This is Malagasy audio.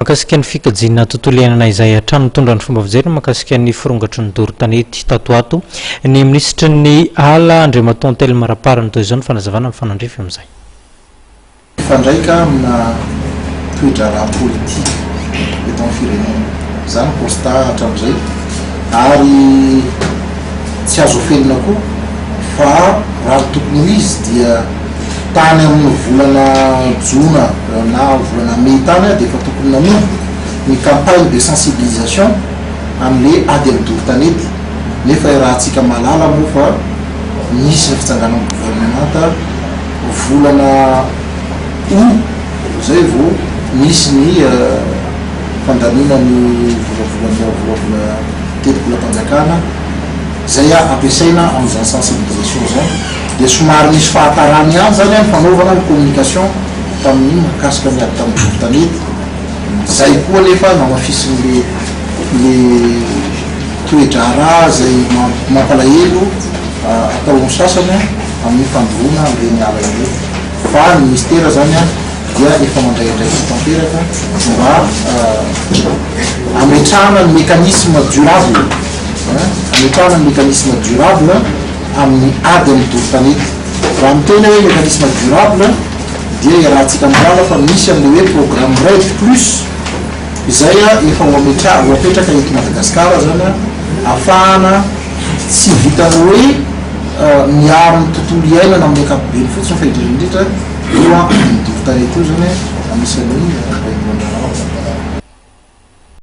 Makasika ny fikajina tontolo iainana izay hatrany mitondra ny fomba fijeriny makasika ny firongatry ny doro-tanety tatoato ny minisitry ny ala Andriamaton Telo Maraparany toy izao ny fanazavana mifanandrify amin'izay. Fandraika amina toetra ara-politika eto amin'ny firenena zany constat hatramin'izay ary tsy azo felona koa fa raha tokony izy dia tany amin'ny volana jona na volana may tany dia efa tokony nanombo ny campagne de sensibilisation amin'le ady amin'ny doro-tanety nefa rahantsika malala moa fa misy ny fitsanganan'ny gouvernemanta volana zay vao misy ny fandanina ny vola telopolo am-panjakana zay ampiasaina amin'izany sensibilisation zany dia somary misy fahatarany ihany zany fanaovana ny communication tamin'ny mahakasika ny ady tamin'ny doro-tanety zay koa nefa namafisin'le toetra ara zay mampalahelo atao amin'ny sasany amin'ny fandroana amin'ireny ala ireny fa ny ministera zany dia efa mandraidraiky tanteraka mba ametrahana ny mécanisme durable ametrahana ny mécanisme durable amin'ny ady amin'ny doro-tanety raha miteny hoe mécanisme durable dia iarahantsika milala fa misy amin'le hoe programme RED plus izay efa hoapetraka eto Madagasikara zany ahafahana tsy vitany hoe miaro ny tontolo iainana amin'ny ankapobeny fotsiny fa indrindrindrindra eo amin'ny doro-tanety io zany anisan'ny